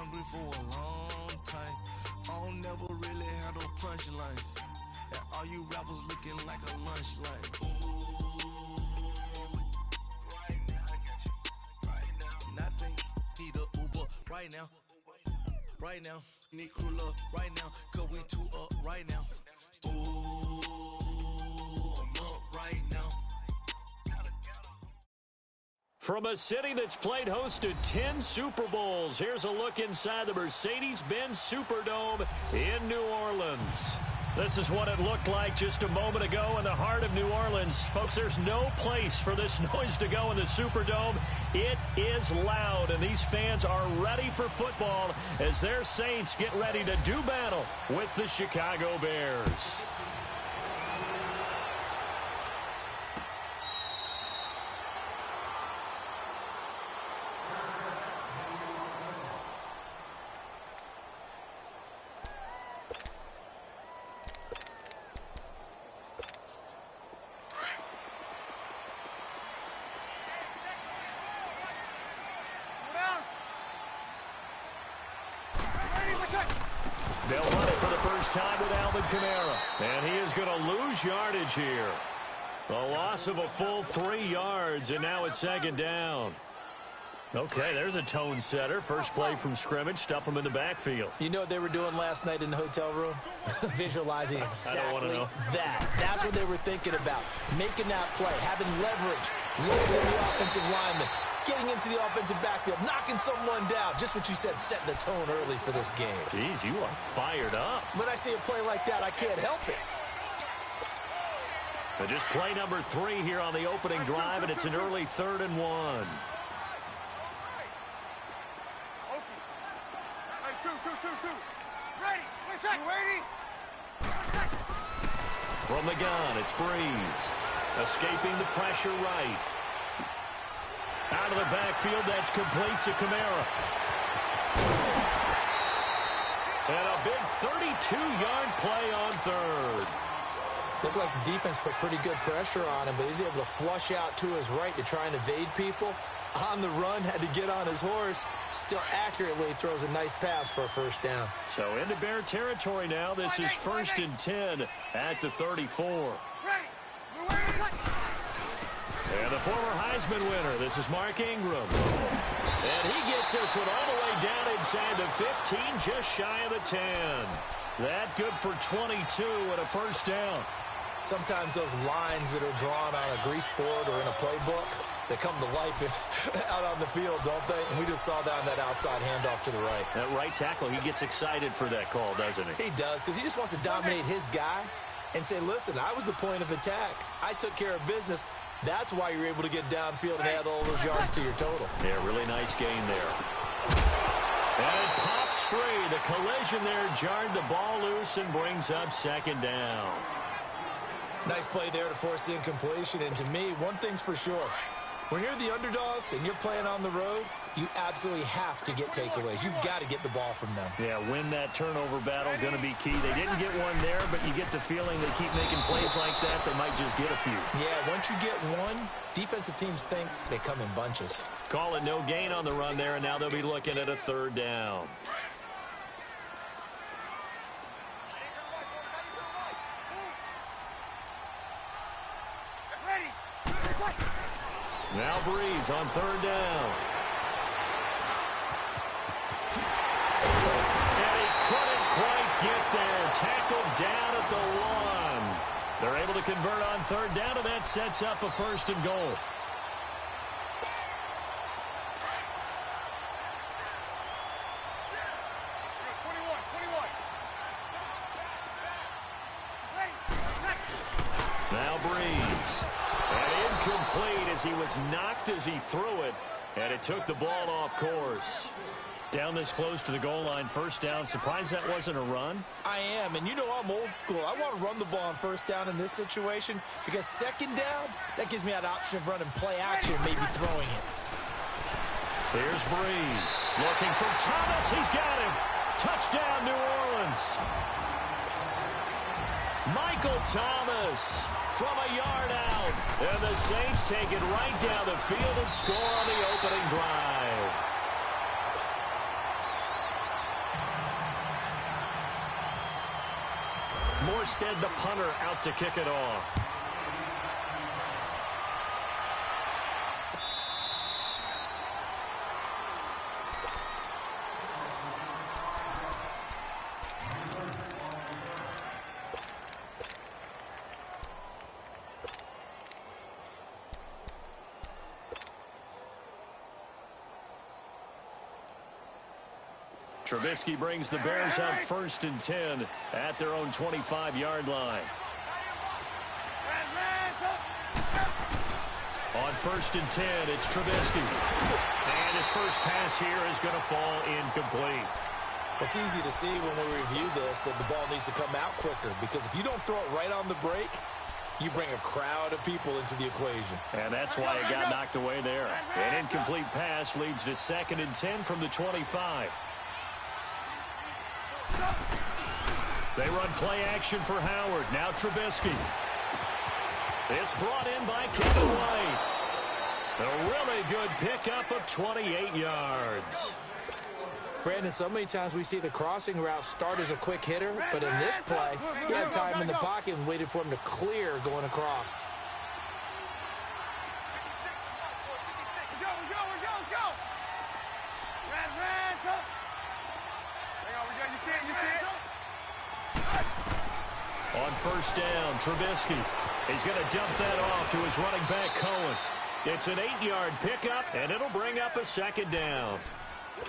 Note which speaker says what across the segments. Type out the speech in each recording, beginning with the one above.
Speaker 1: hungry for a long time. I don't never really have no punchlines. And all you rappers looking like a lunch line. Right now, I got you. Right now. Nothing. Need a Uber right now. Right now. Need crew love right now. Cause we two up right now. Ooh, I'm up right now.
Speaker 2: From a city that's played host to 10 Super Bowls, here's a look inside the Mercedes-Benz Superdome in New Orleans. This is what it looked like just a moment ago in the heart of New Orleans. Folks, there's no place for this noise to go in the Superdome. It is loud, and these fans are ready for football as their Saints get ready to do battle with the Chicago Bears. They'll run it for the first time with Alvin Kamara. And he is going to lose yardage here. A loss of a full 3 yards, and now it's second down. Okay, there's a tone setter. First play from scrimmage. Stuff them in the backfield.
Speaker 3: You know what they were doing last night in the hotel room? Visualizing exactly that. That's what they were thinking about. Making that play, having leverage, lowering the offensive lineman, getting into the offensive backfield, knocking someone down. Just what you said, set the tone early for this game.
Speaker 2: Jeez, you are fired up.
Speaker 3: When I see a play like that, I can't help it.
Speaker 2: But just play number 3 here on the opening drive, and it's an early 3rd and 1. From the gun, it's Breeze. Escaping the pressure right. Out of the backfield, that's complete to Kamara. And a big 32-yard play on 3rd.
Speaker 3: Looked like the defense put pretty good pressure on him, but he's able to flush out to his right to try and evade people. On the run, had to get on his horse. Still accurately throws a nice pass for a first down.
Speaker 2: So into Bear territory now. This is 1st and 10 at the 34. And the former Heisman winner, this is Mark Ingram. And he gets this one all the way down inside the 15, just shy of the 10. That good for 22 and a first down.
Speaker 3: Sometimes those lines that are drawn on a grease board or in a playbook, they come to life out on the field, don't they? And we just saw down that outside handoff to the right.
Speaker 2: That right tackle, he gets excited for that call, doesn't he?
Speaker 3: He does, because he just wants to dominate his guy and say, listen, I was the point of attack. I took care of business. That's why you're able to get downfield and add all those yards to your total.
Speaker 2: Yeah, really nice gain there. And it pops free. The collision there jarred the ball loose and brings up second down.
Speaker 3: Nice play there to force the incompletion. And to me, one thing's for sure. When you're the underdogs and you're playing on the road, you absolutely have to get takeaways. You've got to get the ball from them.
Speaker 2: Yeah, win that turnover battle, going to be key. They didn't get one there, but you get the feeling they keep making plays like that, they might just get a few.
Speaker 3: Yeah, once you get one, defensive teams think they come in bunches.
Speaker 2: Call it no gain on the run there, and now they'll be looking at a 3rd down. Now Breeze on 3rd down. And he couldn't quite get there. Tackled down at the 1. They're able to convert on 3rd down, and that sets up a 1st and goal. Now Breeze. And incomplete as he was knocked as he threw it, and it took the ball off course. Down this close to the goal line, 1st down. Surprised that wasn't a run?
Speaker 3: I am, and you know I'm old school. I want to run the ball on 1st down in this situation because 2nd down, that gives me that option of running play action, maybe throwing it.
Speaker 2: Here's Breeze. Looking for Thomas. He's got him. Touchdown, New Orleans. Michael Thomas from a yard out. And the Saints take it right down the field and score on the opening drive. Morstead, the punter, out to kick it off. Trubisky brings the Bears up 1st and 10 at their own 25-yard line. On 1st and 10, it's Trubisky. And his first pass here is going to fall incomplete.
Speaker 3: It's easy to see when we review this that the ball needs to come out quicker, because if you don't throw it right on the break, you bring a crowd of people into the equation. And that's why it got knocked away there.
Speaker 2: An incomplete pass leads to 2nd and 10 from the 25. They run play action for Howard. Now Trubisky. It's brought in by Kevin White. A really good pickup of 28 yards.
Speaker 3: Brandon, so many times we see the crossing route start as a quick hitter, but in this play, he had time in the pocket and waited for him to clear going across.
Speaker 2: On 1st down, Trubisky. He's going to dump that off to his running back, Cohen. It's an 8-yard pickup, and it'll bring up a 2nd down.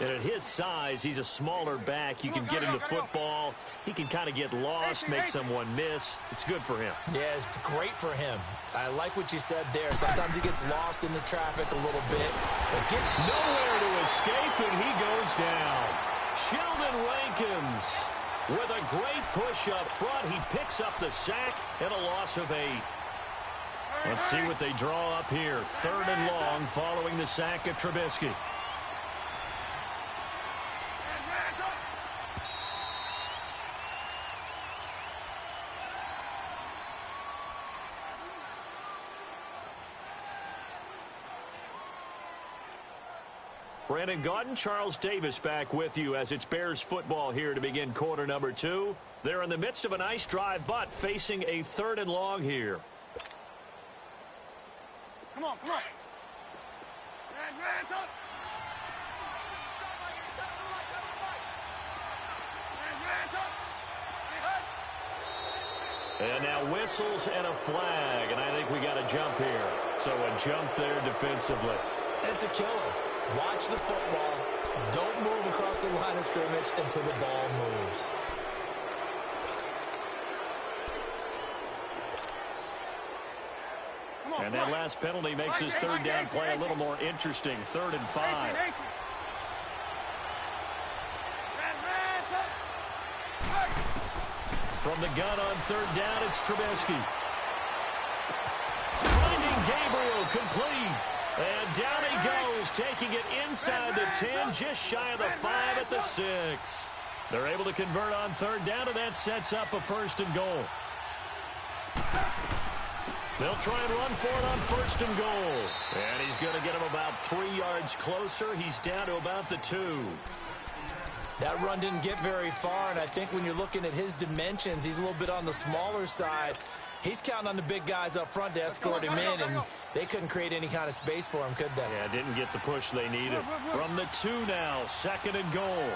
Speaker 2: And at his size, he's a smaller back. You can get him the football. He can kind of get lost, make someone miss. It's good for him.
Speaker 3: Yeah, it's great for him. I like what you said there. Sometimes he gets lost in the traffic a little bit. But get
Speaker 2: nowhere to escape, and he goes down. Sheldon Rankins with a great push up front. He picks up the sack and a loss of 8. Let's see what they draw up here. 3rd and long following the sack of Trubisky. Brandon Gaudin, Charles Davis back with you as it's Bears football here to begin quarter number 2. They're in the midst of a nice drive, but facing a 3rd and long here.
Speaker 4: Come on, come on.
Speaker 2: And now whistles and a flag, and I think we got a jump here. So a jump there defensively.
Speaker 3: It's a killer. Watch the football. Don't move across the line of scrimmage until the ball moves.
Speaker 2: And that last penalty makes his 3rd down play a little more interesting. 3rd and 5. From the gun on 3rd down, it's Trubisky. Finding Gabriel, complete. And down he goes, taking it inside the 10, just shy of the 5 at the 6. They're able to convert on 3rd down, and that sets up a 1st and goal. They'll try and run for it on 1st and goal. And he's going to get him about 3 yards closer. He's down to about the 2.
Speaker 3: That run didn't get very far, and I think when you're looking at his dimensions, he's a little bit on the smaller side. He's counting on the big guys up front to escort him in, and they couldn't create any kind of space for him, could they?
Speaker 2: Yeah, didn't get the push they needed. From the 2 now, 2nd and goal.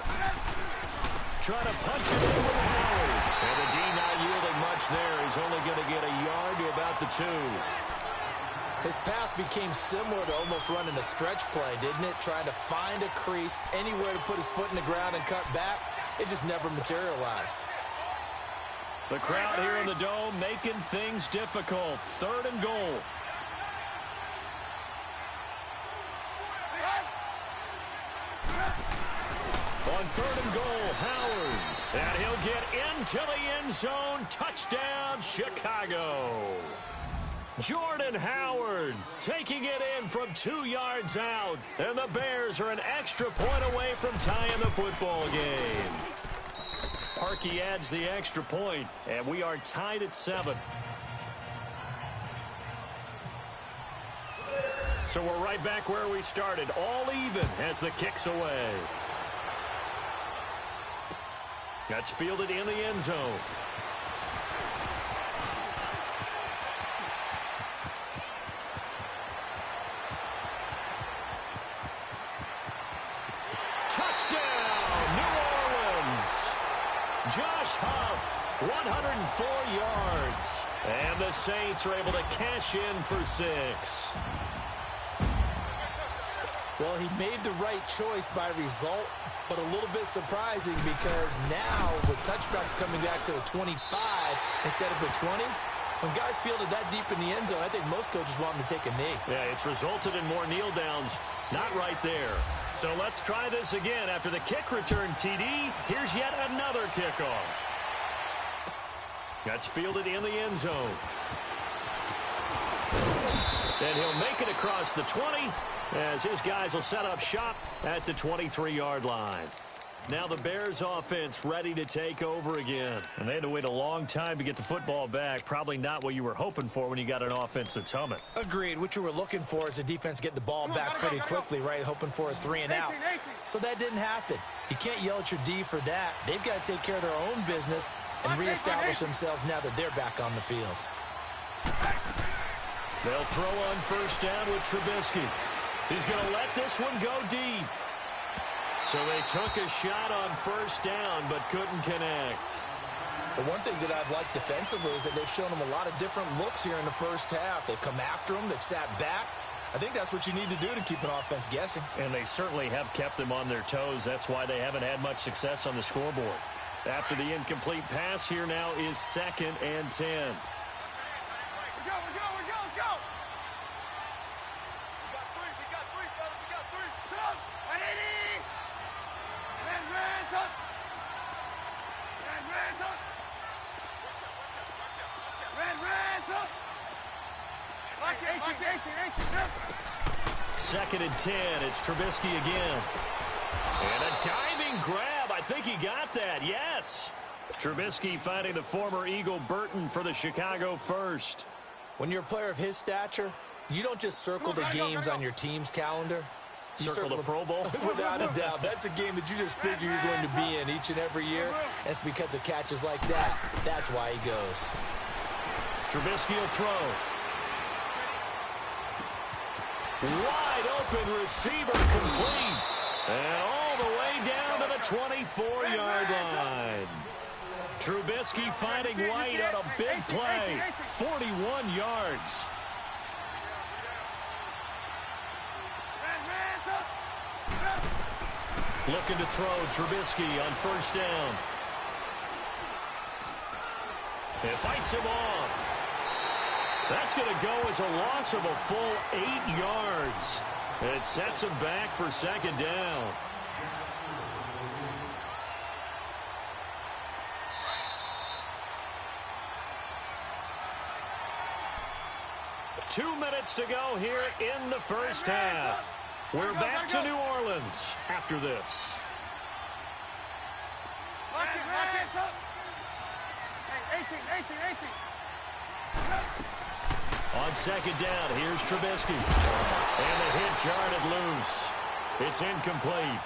Speaker 2: Trying to punch it in with Howard. And the D not yielding much there. He's only going to get a yard to about the 2.
Speaker 3: His path became similar to almost running a stretch play, didn't it? Trying to find a crease, anywhere to put his foot in the ground and cut back. It just never materialized.
Speaker 2: The crowd here in the Dome making things difficult. 3rd and goal. On 3rd and goal, Howard. And he'll get into the end zone. Touchdown, Chicago. Jordan Howard taking it in from 2 yards out. And the Bears are an extra point away from tying the football game. Parkey adds the extra point, and we are tied at 7. So we're right back where we started, all even as the kick's away. That's fielded in the end zone. Josh Huff, 104 yards. And the Saints are able to cash in for 6.
Speaker 3: Well, he made the right choice by result, but a little bit surprising because now with touchbacks coming back to the 25 instead of the 20, when guys fielded that deep in the end zone, I think most coaches want them to take a knee.
Speaker 2: Yeah, it's resulted in more kneel downs. Not right there. So let's try this again. After the kick return TD, here's yet another kickoff. That's fielded in the end zone. And he'll make it across the 20 as his guys will set up shop at the 23-yard line. Now the Bears offense ready to take over again. And they had to wait a long time to get the football back. Probably not what you were hoping for when you got an offense that's humming.
Speaker 3: Agreed. What you were looking for is the defense get the ball back pretty quickly, right? Hoping for a 3 and out. So that didn't happen. You can't yell at your D for that. They've got to take care of their own business and reestablish themselves now that they're back on the field.
Speaker 2: They'll throw on first down with Trubisky. He's going to let this one go deep. So they took a shot on first down but couldn't connect.
Speaker 3: The one thing that I've liked defensively is that they've shown them a lot of different looks here in the first half. They've come after them. They've sat back. I think that's what you need to do to keep an offense guessing.
Speaker 2: And they certainly have kept them on their toes. That's why they haven't had much success on the scoreboard. After the incomplete pass, here now is 2nd and 10. Second and 10. It's Trubisky again. And a diving grab. I think he got that. Yes. Trubisky finding the former Eagle Burton for the Chicago first.
Speaker 3: When you're a player of his stature, you don't just circle the games on your team's calendar. You
Speaker 2: circle the Pro Bowl?
Speaker 3: Without a doubt. That's a game that you just figure you're going to be in each and every year. And it's because of catches like that. That's why he goes.
Speaker 2: Trubisky will throw. Wide open receiver complete. And all the way down to the 24-yard line. Trubisky finding White on a big play. 41 yards. Looking to throw Trubisky on first down. It fights him off. That's going to go as a loss of a full 8 yards. It sets him back for second down. Two minutes to go here in the first half. We're back to New Orleans after this. On second down, here's Trubisky. And the hit jarred it loose. It's incomplete.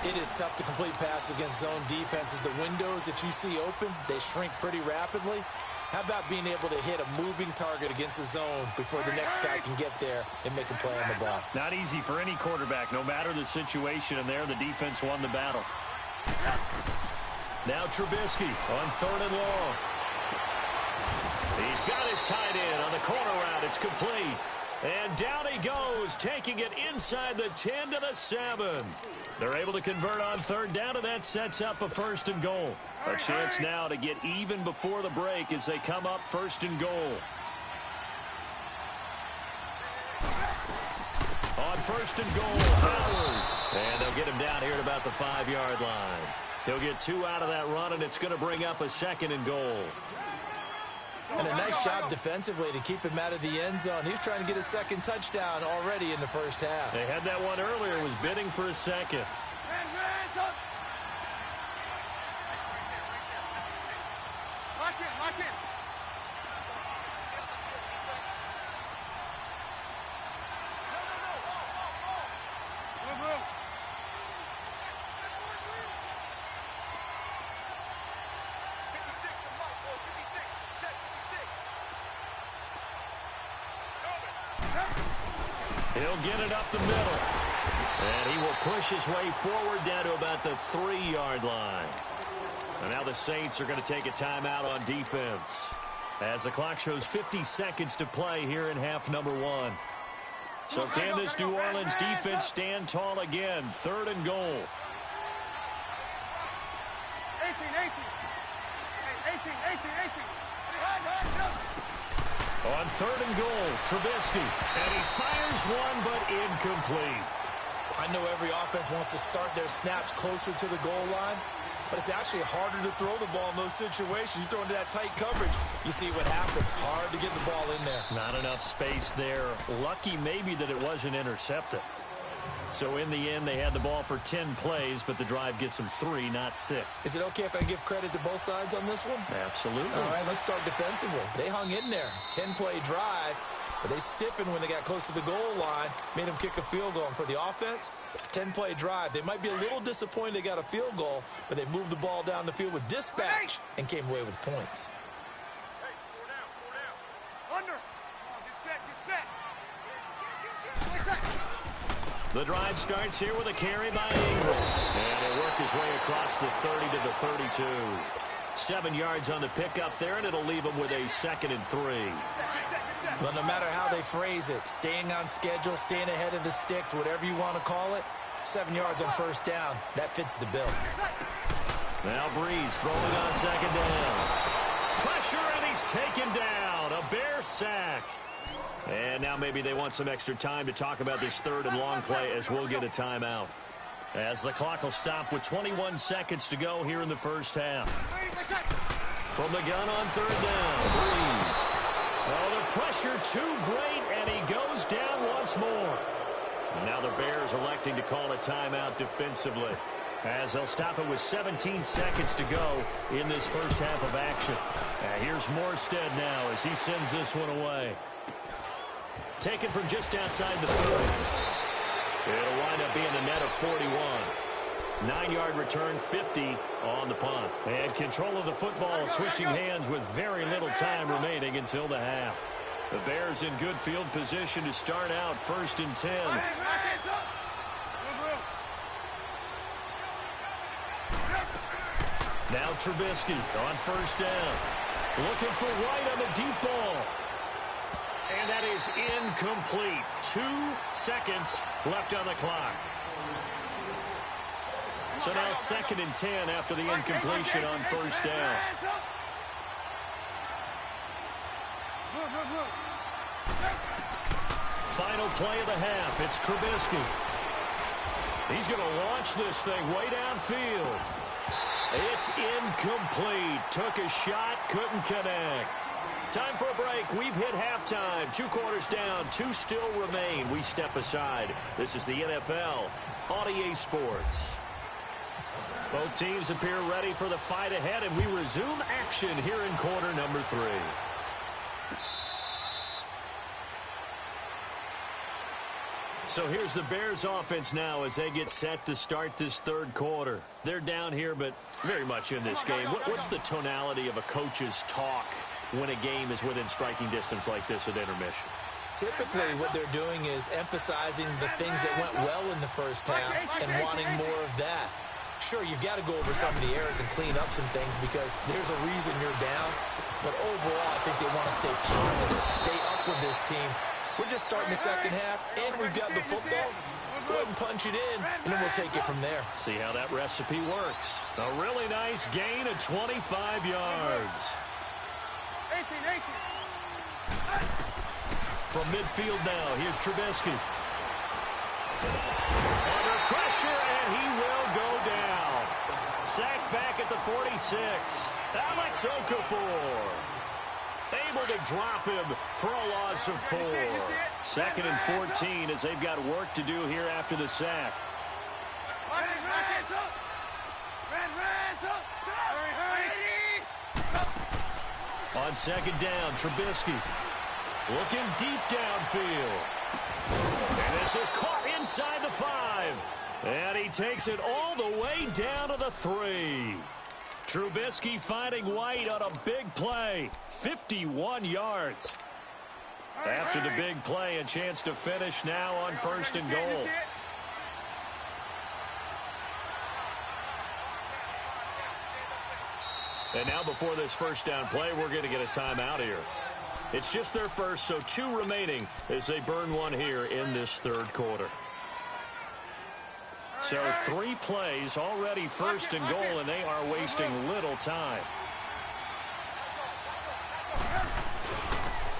Speaker 3: It is tough to complete passes against zone defenses. The windows that you see open, they shrink pretty rapidly. How about being able to hit a moving target against a zone before the next guy can get there and make a play on the ball?
Speaker 2: Not easy for any quarterback, no matter the situation, and there the defense won the battle. Now Trubisky on 3rd and long. He's got his tight end on the corner route. It's complete. And down he goes, taking it inside the 10 to the 7. They're able to convert on 3rd down, and that sets up a 1st and goal. A chance now to get even before the break as they come up 1st and goal. On 1st and goal, Howard. And they'll get him down here at about the 5-yard line. He'll get 2 out of that run, and it's going to bring up a 2nd and goal.
Speaker 3: And a nice job defensively to keep him out of the end zone. He's trying to get a 2nd touchdown already in the first half.
Speaker 2: They had that one earlier, was bidding for a 2nd. He'll get it up the middle. And he will push his way forward down to about the 3-yard line. And now the Saints are going to take a timeout on defense as the clock shows 50 seconds to play here in half number 1. So can this New Orleans defense stand tall again? 3rd and goal.
Speaker 4: 18.
Speaker 2: On 3rd and goal, Trubisky. And he fires one, but incomplete.
Speaker 3: I know every offense wants to start their snaps closer to the goal line, but it's actually harder to throw the ball in those situations. You throw into that tight coverage, you see what happens. Hard to get the ball in there.
Speaker 2: Not enough space there. Lucky maybe that it wasn't intercepted. So in the end, they had the ball for 10 plays, but the drive gets them 3, not 6.
Speaker 3: Is it okay if I give credit to both sides on this one?
Speaker 2: Absolutely.
Speaker 3: All right, let's start defensively. They hung in there. 10-play drive, but they stiffened when they got close to the goal line, made them kick a field goal. And for the offense, 10-play drive. They might be a little disappointed they got a field goal, but they moved the ball down the field with dispatch and came away with points.
Speaker 4: Hey, 4 down. Under. Come on, get set.
Speaker 2: The drive starts here with a carry by Ingram. And he'll work his way across the 30 to the 32. 7 yards on the pickup there, and it'll leave him with a 2nd and 3.
Speaker 3: Well, no matter how they phrase it, staying on schedule, staying ahead of the sticks, whatever you want to call it, 7 yards on 1st down, that fits the bill.
Speaker 2: Now Breeze throwing on 2nd down. Pressure, and he's taken down. A Bear sack. And now maybe they want some extra time to talk about this 3rd and long play as we'll get a timeout. As the clock will stop with 21 seconds to go here in the 1st half. From the gun on 3rd down, Breeze. Oh, the pressure too great, and he goes down once more. And now the Bears electing to call a timeout defensively, as they'll stop it with 17 seconds to go in this 1st half of action. And here's Morstead now as he sends this one away. Taken from just outside the 30. It'll wind up being a net of 41. 9-yard return, 50 on the punt. And control of the football switching hands with very little time remaining until the half. The Bears in good field position to start out 1st and 10. Now Trubisky on 1st down. Looking for White on the deep ball. And that is incomplete. 2 seconds left on the clock. So now 2nd and 10 after the incompletion on 1st down. Final play of the half. It's Trubisky. He's going to launch this thing way downfield. It's incomplete. Took a shot, couldn't connect. Time for a break. We've hit halftime. 2 quarters down, 2 still remain. We step aside. This is the NFL on EA Sports. Both teams appear ready for the fight ahead, and we resume action here in quarter number 3. So here's the Bears offense now as they get set to start this 3rd quarter. They're down here, but very much in this game. What's the tonality of a coach's talk when a game is within striking distance like this at intermission?
Speaker 3: Typically, what they're doing is emphasizing the things that went well in the 1st half and wanting more of that. Sure, you've got to go over some of the errors and clean up some things because there's a reason you're down. But overall, I think they want to stay positive, stay up with this team. We're just starting the 2nd half, and we've got the football. Let's go ahead and punch it in, and then we'll take it from there.
Speaker 2: See how that recipe works. A really nice gain of 25 yards.
Speaker 4: 18.
Speaker 2: From midfield now, here's Trubisky. Under pressure, and he will go down. Sacked back at the 46. Alex Okafor. Able to drop him for a loss of 4. 2nd and 14 as they've got work to do here after the sack. On 2nd down, Trubisky looking deep downfield. And this is caught inside the 5. And he takes it all the way down to the 3. Trubisky finding White on a big play. 51 yards. After the big play, a chance to finish now on 1st and goal. And now before this first down play, we're going to get a timeout here. It's just their first, so 2 remaining as they burn one here in this third quarter. So 3 plays, already first and goal, and they are wasting little time.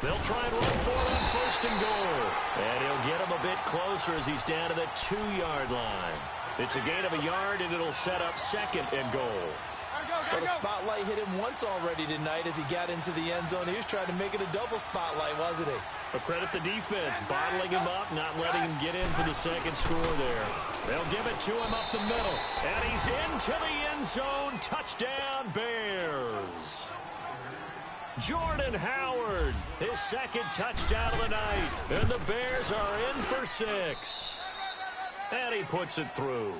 Speaker 2: They'll try and run for it on first and goal. And he'll get him a bit closer as he's down to the 2-yard line. It's a gain of a yard, and it'll set up second and goal.
Speaker 3: Well, the spotlight hit him once already tonight as he got into the end zone. He was trying to make it a double spotlight, wasn't he?
Speaker 2: But credit the defense, bottling him up, not letting him get in for the second score there. They'll give it to him up the middle. And he's into the end zone. Touchdown, Bears. Jordan Howard, his second touchdown of the night. And the Bears are in for 6. And he puts it through.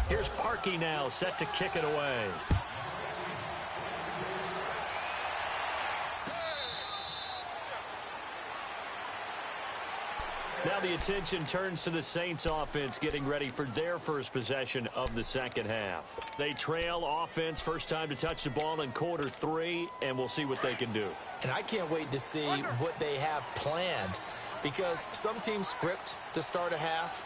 Speaker 2: Here's Parkey now, set to kick it away. Now the attention turns to the Saints offense getting ready for their first possession of the second half. They trail offense first time to touch the ball in quarter 3, and we'll see what they can do.
Speaker 3: And I can't wait to see what they have planned, because some teams script to start a half.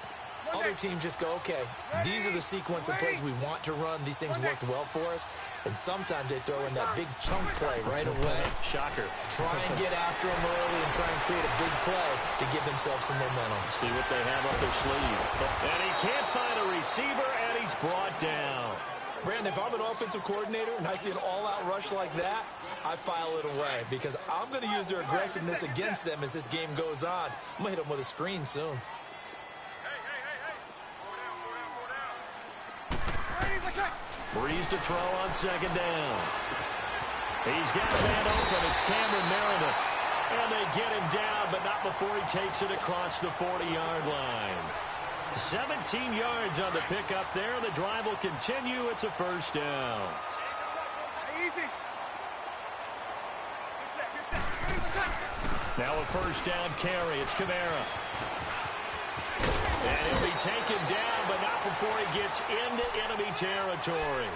Speaker 3: Other teams just go, okay, these are the sequence of plays we want to run. These things worked well for us. And sometimes they throw in that big chunk play right away.
Speaker 2: Shocker.
Speaker 3: Try and get after them early and try and create a big play to give themselves some momentum.
Speaker 2: See what they have up their sleeve. And he can't find a receiver, and he's brought down.
Speaker 3: Brandon, if I'm an offensive coordinator and I see an all-out rush like that, I file it away because I'm going to use their aggressiveness against them as this game goes on. I'm going to hit them with a screen soon.
Speaker 2: Breeze to throw on second down. He's got a man open. It's Cameron Meredith. And they get him down, but not before he takes it across the 40-yard line. 17 yards on the pickup there. The drive will continue. It's a first down.
Speaker 4: Easy.
Speaker 2: Now a first down carry. It's Kamara. And he'll be taken down, but not before he gets into enemy territory.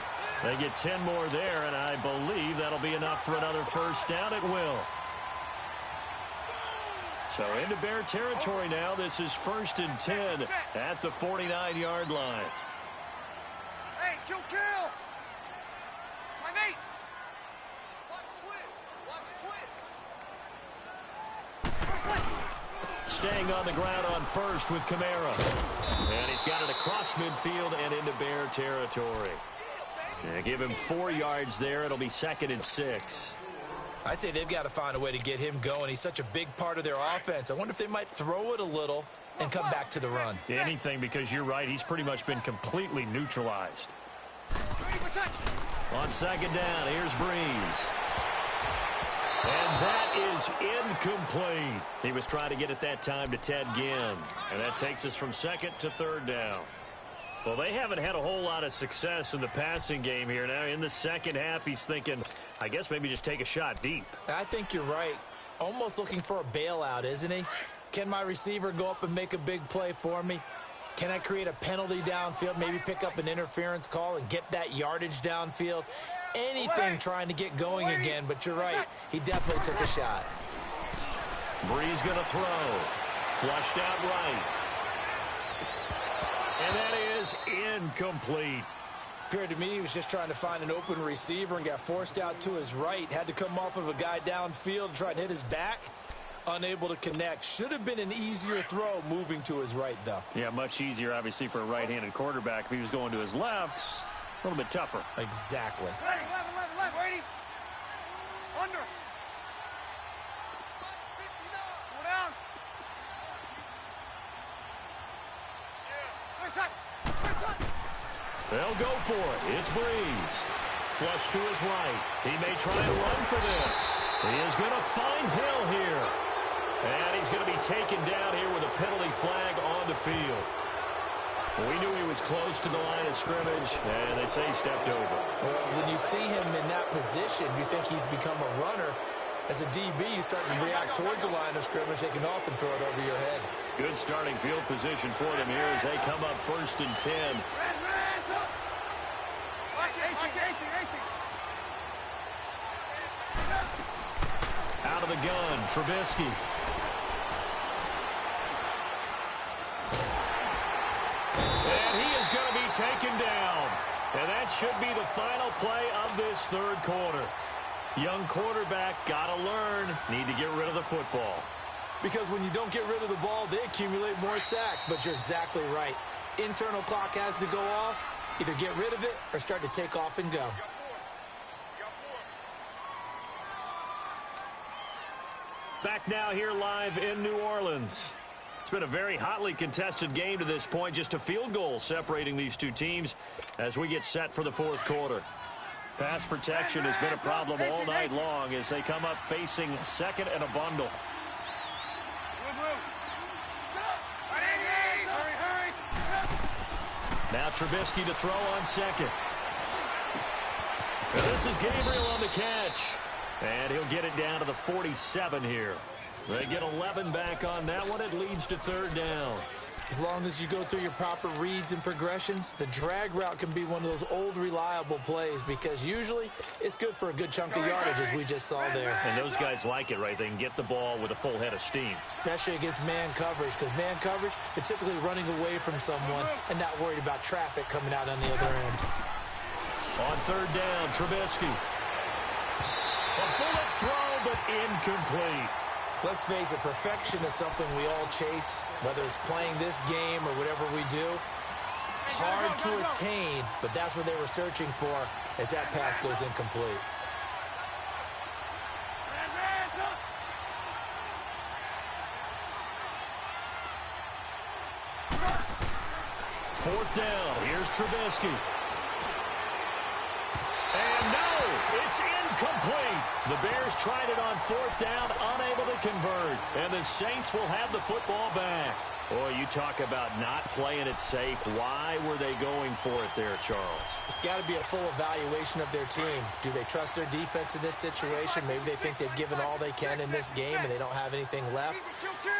Speaker 2: They get 10 more there, and I believe that'll be enough for another first down. It will. So into Bear territory now. This is 1st and 10 at the 49-yard line.
Speaker 4: Hey, kill. My mate. Watch twins.
Speaker 2: Staying on the ground on first with Kamara. And he's got it across midfield and into Bear territory. And give him 4 yards there. It'll be 2nd and 6.
Speaker 3: I'd say they've got to find a way to get him going. He's such a big part of their offense. I wonder if they might throw it a little and come back to the run.
Speaker 2: Anything, because you're right. He's pretty much been completely neutralized. On second down, here's Breeze. And that is incomplete. He was trying to get it that time to Ted Ginn. And that takes us from 2nd to 3rd down. Well, they haven't had a whole lot of success in the passing game here. Now, in the second half, he's thinking, I guess maybe just take a shot deep.
Speaker 3: I think you're right. Almost looking for a bailout, isn't he? Can my receiver go up and make a big play for me? Can I create a penalty downfield, maybe pick up an interference call and get that yardage downfield? Anything trying to get going again, but you're right. He definitely took a shot.
Speaker 2: Breeze going to throw. Flushed out right. And that is incomplete.
Speaker 3: Appeared to me he was just trying to find an open receiver and got forced out to his right. Had to come off of a guy downfield and try and hit his back. Unable to connect. Should have been an easier throw moving to his right, though.
Speaker 2: Yeah, much easier, obviously, for a right-handed quarterback. If he was going to his left, a little bit tougher.
Speaker 3: Exactly.
Speaker 4: Left. Ready. Under. Go down.
Speaker 2: They'll go for it. It's Breeze. Flush to his right. He may try and run for this. He is going to find Hill here. And he's going to be taken down here with a penalty flag on the field. We knew he was close to the line of scrimmage, and they say he stepped over.
Speaker 3: Well, when you see him in that position, you think he's become a runner. As a DB, you start to react towards the line of scrimmage. They can often throw it over your head.
Speaker 2: Good starting field position for them here as they come up 1st and 10. Out of the gun, Trubisky. And he is going to be taken down. And that should be the final play of this 3rd quarter. Young quarterback, got to learn, need to get rid of the football.
Speaker 3: Because when you don't get rid of the ball, they accumulate more sacks. But you're exactly right. Internal clock has to go off. Either get rid of it or start to take off and go.
Speaker 2: Back now here live in New Orleans. It's been a very hotly contested game to this point. Just a field goal separating these two teams as we get set for the 4th quarter. Pass protection has been a problem all night long as they come up facing 2nd and a bundle. Now Trubisky to throw on 2nd. And this is Gabriel on the catch. And he'll get it down to the 47 here. They get 11 back on that one. It leads to 3rd down.
Speaker 3: As long as you go through your proper reads and progressions, the drag route can be one of those old reliable plays because usually it's good for a good chunk of yardage as we just saw there.
Speaker 2: And those guys like it, right? They can get the ball with a full head of steam.
Speaker 3: Especially against man coverage because man coverage, they're typically running away from someone and not worried about traffic coming out on the other end.
Speaker 2: On 3rd down, Trubisky. A bullet throw, but incomplete.
Speaker 3: Let's face it, perfection is something we all chase, whether it's playing this game or whatever we do. Hard to attain, but that's what they were searching for as that pass goes incomplete.
Speaker 2: Fourth down, here's Trubisky. And no, it's incomplete. The Bears tried it on 4th down, unable to convert. And the Saints will have the football back. Boy, you talk about not playing it safe. Why were they going for it there, Charles?
Speaker 3: It's got to be a full evaluation of their team. Do they trust their defense in this situation? Maybe they think they've given all they can in this game and they don't have anything left.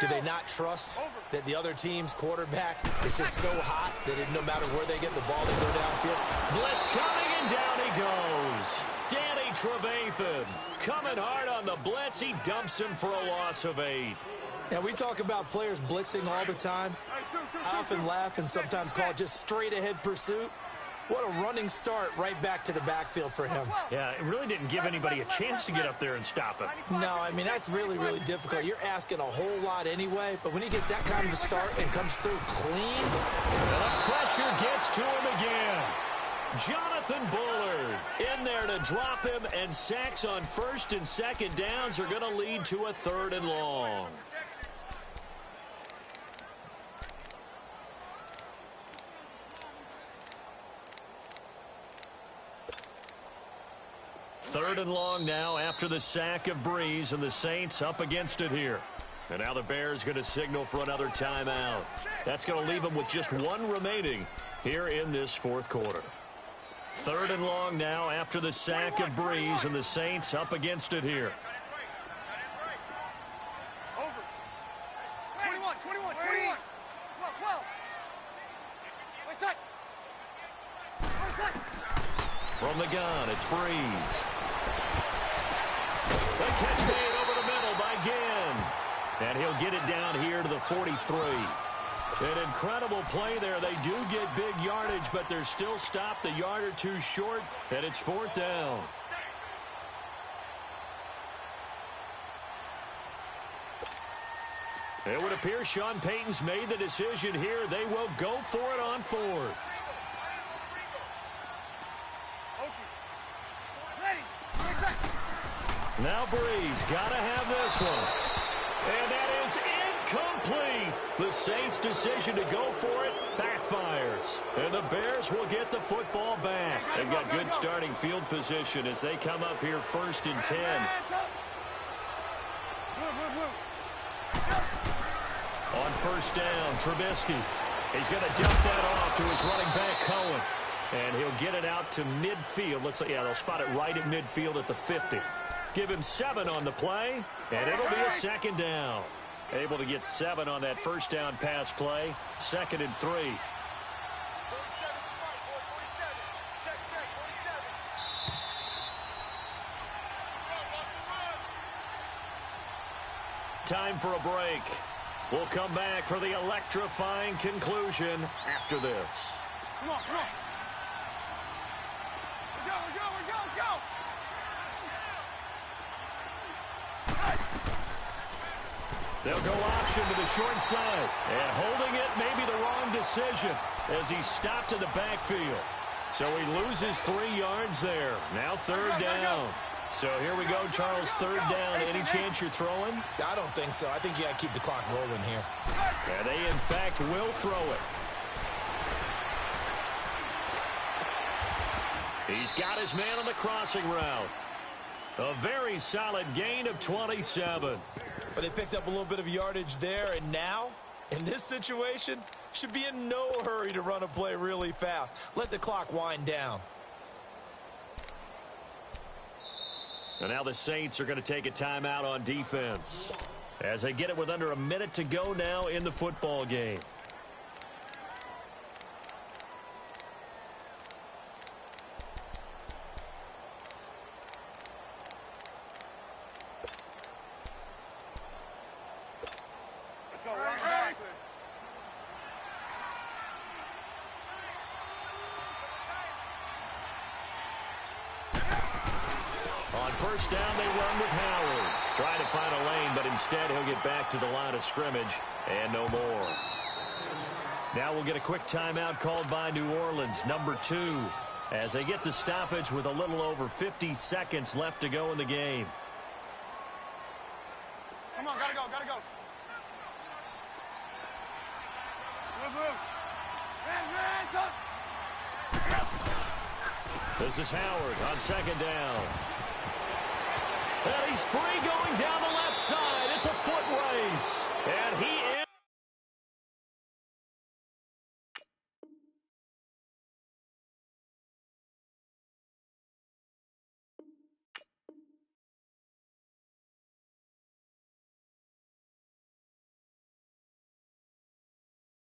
Speaker 3: Do they not trust that the other team's quarterback is just so hot that no matter where they get the ball, they go downfield?
Speaker 2: Blitz coming, and down he goes. Danny Trevathan coming hard on the blitz. He dumps him for a loss of 8.
Speaker 3: Now, we talk about players blitzing all the time. I often laugh and sometimes call it just straight-ahead pursuit. What a running start right back to the backfield for him.
Speaker 2: Yeah, it really didn't give anybody a chance to get up there and stop him.
Speaker 3: No, I mean, that's really, really difficult. You're asking a whole lot anyway, but when he gets that kind of a start and comes through clean.
Speaker 2: The pressure gets to him again. Jonathan Bullard in there to drop him, and sacks on 1st and 2nd downs are going to lead to a 3rd and long. Third and long now after the sack of Breeze, and the Saints up against it here. And now the Bears going to signal for another timeout. That's going to leave them with just 1 remaining here in this 4th quarter. Third and long now after the sack of Breeze, and the Saints up against it here.
Speaker 4: Over. 21, 21, 21. 12, 12. Wait, set. Wait, set.
Speaker 2: From the gun, it's Breeze. The catch made over the middle by Ginn. And he'll get it down here to the 43. An incredible play there. They do get big yardage, but they're still stopped a yard or 2 short, and it's 4th down. It would appear Sean Payton's made the decision here. They will go for it on 4th. Now Breeze got to have this one. And that is incomplete. The Saints' decision to go for it backfires. And the Bears will get the football back. They've got good starting field position as they come up here 1st and 10. On 1st down, Trubisky. He's going to dump that off to his running back, Cohen. And he'll get it out to midfield. Let's say, yeah, they'll spot it right at midfield at the 50. Give him 7 on the play, and it'll be a 2nd down. Able to get 7 on that first down pass play. 2nd and 3.
Speaker 4: 47, check, 47.
Speaker 2: Time for a break. We'll come back for the electrifying conclusion after this.
Speaker 4: Come on, come on. We're go.
Speaker 2: They'll go option to the short side. And holding it may be the wrong decision as he's stopped in the backfield. So he loses 3 yards there. Now 3rd down. So here we go, Charles, 3rd down. Any chance you're throwing?
Speaker 3: I don't think so. I think you got to keep the clock rolling here.
Speaker 2: And they, in fact, will throw it. He's got his man on the crossing route. A very solid gain of 27.
Speaker 3: But they picked up a little bit of yardage there, and now, in this situation, should be in no hurry to run a play really fast. Let the clock wind down.
Speaker 2: And now the Saints are going to take a timeout on defense as they get it with under a minute to go now in the football game.
Speaker 4: Let's go, right.
Speaker 2: On first down, they run with Howard. Trying to find a lane, but instead he'll get back to the line of scrimmage and no more. Now we'll get a quick timeout called by New Orleans, number 2, as they get the stoppage with a little over 50 seconds left to go in the game.
Speaker 4: Come on, gotta go. Move.
Speaker 2: This is Howard on 2nd down. And he's free going down the left side. It's a foot race. And he